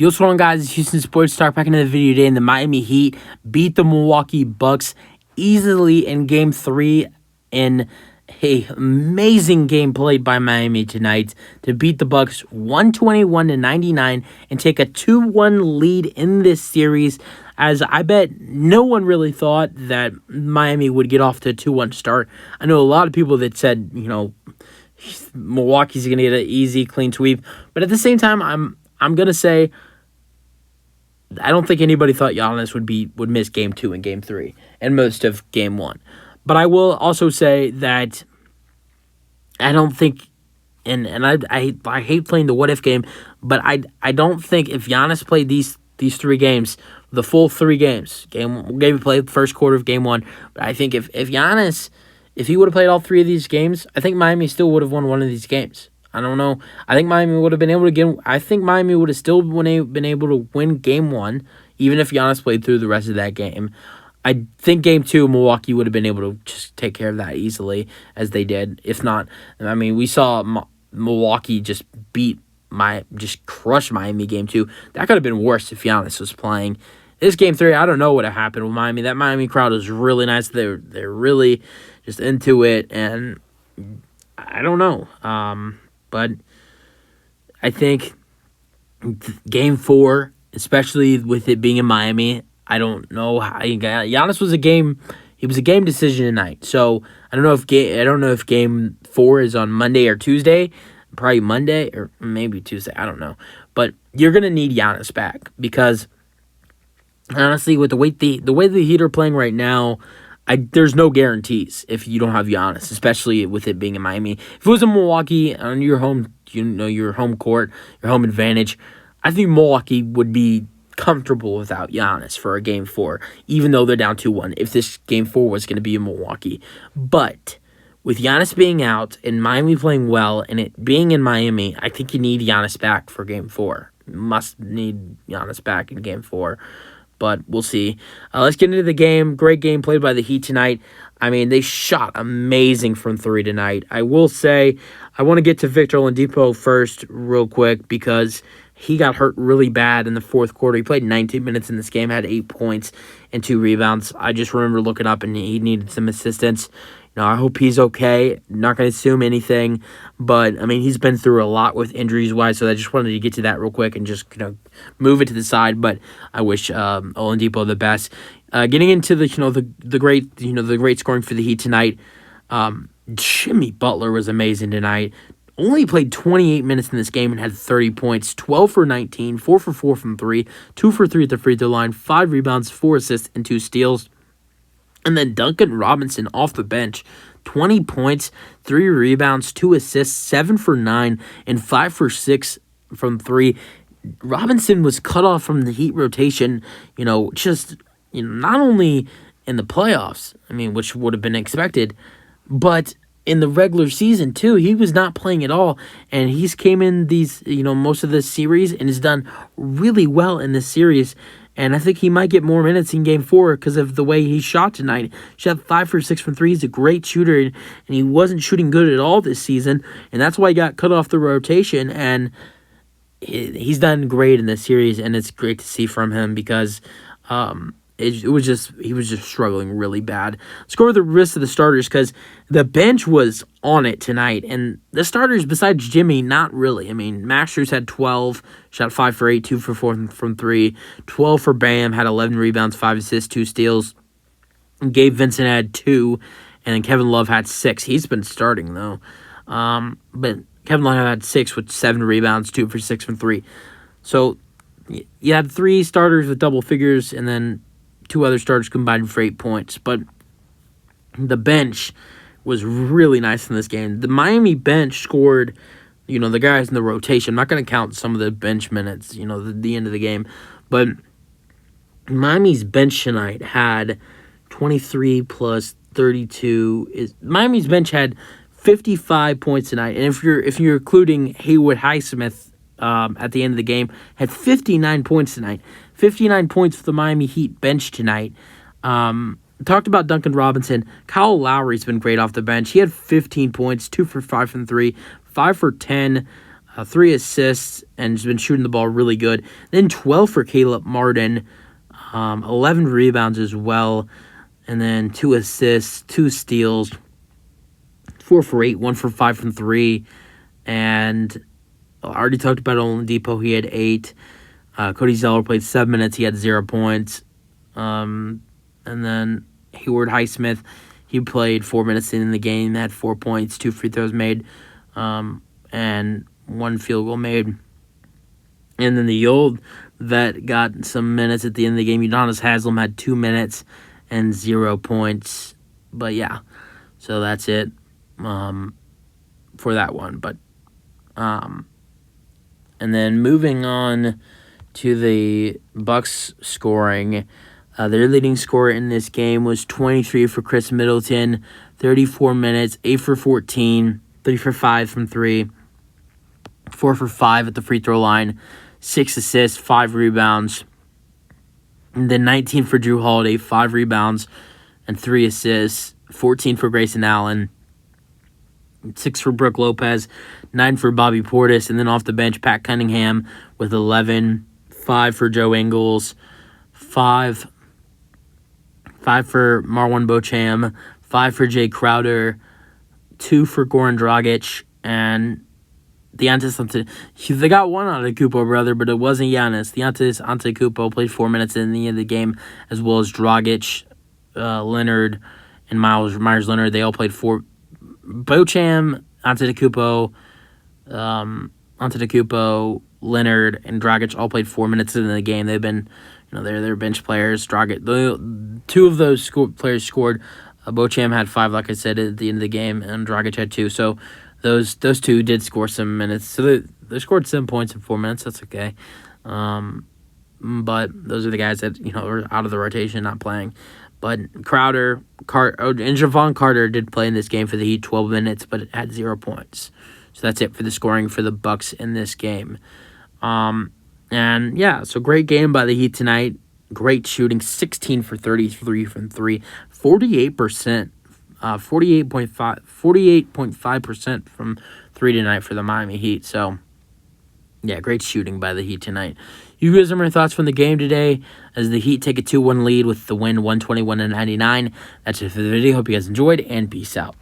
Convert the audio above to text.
Yo, what's going on, guys? It's Houston Sports Talk back into the video today. And the Miami Heat beat the Milwaukee Bucks easily in Game 3 in a amazing game played by Miami tonight to beat the Bucks 121-99 and take a 2-1 lead in this series, as I bet no one really thought that Miami would get off to a 2-1 start. I know a lot of people that said, Milwaukee's going to get an easy, clean sweep. But at the same time, I'm going to say I don't think anybody thought Giannis would miss Game 2 and Game 3 and most of Game 1. But I will also say that I don't think, and I hate playing the what-if game, but I don't think if Giannis played these 3 games, the full 3 games, he played the first quarter of Game 1, but I think if Giannis, if he would have played all 3 of these games, I think Miami still would have won one of these games. I don't know. I think Miami would have been able to get. I think Miami would have still been able to win Game 1, even if Giannis played through the rest of that game. I think Game 2, Milwaukee would have been able to just take care of that easily, as they did. If not, I mean, we saw Milwaukee just crush Miami Game 2. That could have been worse if Giannis was playing. This Game 3, I don't know what happened with Miami. That Miami crowd was really nice. They're really just into it, and I don't know. But I think Game 4, especially with it being in Miami, I don't know how Giannis was a game. It was a game decision tonight. So I don't know if Game 4 is on Monday or Tuesday. Probably Monday or maybe Tuesday. I don't know. But you're gonna need Giannis back because honestly, with the way the Heat are playing right now, there's no guarantees if you don't have Giannis, especially with it being in Miami. If it was in Milwaukee on your home, your home court, your home advantage, I think Milwaukee would be comfortable without Giannis for a Game 4, even though they're down 2-1, if this Game 4 was going to be in Milwaukee. But with Giannis being out and Miami playing well and it being in Miami, I think you need Giannis back for Game 4. You must need Giannis back in Game 4. But we'll see. Let's get into the game. Great game played by the Heat tonight. I mean, they shot amazing from 3 tonight. I will say, I want to get to Victor Oladipo first real quick because he got hurt really bad in the fourth quarter. He played 19 minutes in this game, had 8 points and 2 rebounds. I just remember looking up and he needed some assistance. I hope he's okay. Not going to assume anything, but I mean, he's been through a lot with injuries-wise, so I just wanted to get to that real quick and just move it to the side. But I wish Oladipo the best. Getting into the great scoring for the Heat tonight. Jimmy Buttler was amazing tonight. Only played 28 minutes in this game and had 30 points, 12 for 19, 4 for 4 from 3, 2 for 3 at the free throw line, 5 rebounds, 4 assists, and 2 steals. And then Duncan Robinson off the bench, 20 points, 3 rebounds, 2 assists, 7 for 9, and 5 for 6 from 3. Robinson was cut off from the Heat rotation, not only in the playoffs, which would have been expected, but in the regular season too. He was not playing at all, and he's came in these, most of this series and has done really well in this series. And I think he might get more minutes in Game 4 because of the way he shot tonight. He shot 5 for 6 from 3. He's a great shooter, and he wasn't shooting good at all this season. And that's why he got cut off the rotation. And he's done great in this series, and it's great to see from him because he was just struggling really bad. Let's go over the rest of the starters because the bench was on it tonight. And the starters, besides Jimmy, not really. Masters had 12, shot 5 for 8, 2 for 4 from 3. 12 for Bam, had 11 rebounds, 5 assists, 2 steals. And Gabe Vincent had 2, and then Kevin Love had 6. He's been starting, though. But Kevin Love had 6 with 7 rebounds, 2 for 6 from 3. So you had 3 starters with double figures, and then 2 other starters combined for 8 points. But the bench was really nice in this game. The Miami bench scored, the guys in the rotation. I'm not going to count some of the bench minutes, the end of the game. But Miami's bench tonight had 23 plus 32. Miami's bench had 55 points tonight. And if you're including Haywood Highsmith at the end of the game, had 59 points tonight. 59 points for the Miami Heat bench tonight. Talked about Duncan Robinson. Kyle Lowry's been great off the bench. He had 15 points, 2 for 5 from 3, 5 for 10 3 assists, and has been shooting the ball really good. Then 12 for Caleb Martin, 11 rebounds as well, and then 2 assists, 2 steals, 4 for 8, 1 for 5 from 3, and I already talked about Oladipo. He had 8. Cody Zeller played 7 minutes. He had 0 points. And then Hayward Highsmith, he played 4 minutes in the game, had 4 points, 2 free throws made, and 1 field goal made. And then the old vet got some minutes at the end of the game. Udonis Haslam had 2 minutes and 0 points. But yeah, so that's it for that one. But and then moving on to the Bucks scoring, their leading scorer in this game was 23 for Chris Middleton, 34 minutes, 8 for 14, 3 for 5 from 3, 4 for 5 at the free throw line, 6 assists, 5 rebounds. And then 19 for Drew Holiday, 5 rebounds and 3 assists, 14 for Grayson Allen, 6 for Brook Lopez, 9 for Bobby Portis, and then off the bench, Pat Cunningham with 11, 5 for Joe Ingles, 5 for Marwan Beauchamp, 5 for Jay Crowder, 2 for Goran Dragic, and they got one out of Antetokounmpo, brother, but it wasn't Giannis. Antetokounmpo played 4 minutes in the end of the game, as well as Dragic, Leonard, and Myers Leonard. They all played 4. Beauchamp, Antetokounmpo, Leonard, and Dragic all played 4 minutes in the game. They've been, they're bench players. Dragic, 2 of those players scored. Beauchamp had 5, like I said, at the end of the game, and Dragic had 2. So those 2 did score some minutes. So they scored 7 points in 4 minutes. That's okay. But those are the guys that are out of the rotation, not playing. But Crowder, and Javon Carter did play in this game for the Heat, 12 minutes, but it had 0 points. So that's it for the scoring for the Bucks in this game. And yeah, so great game by the Heat tonight. Great shooting, 16 for 33 from 3, 48%, 48.5% from 3 tonight for the Miami Heat. So yeah, great shooting by the Heat tonight. You guys have my thoughts from the game today as the Heat take a 2-1 lead with the win, 121-99. That's it for the video. Hope you guys enjoyed, and peace out.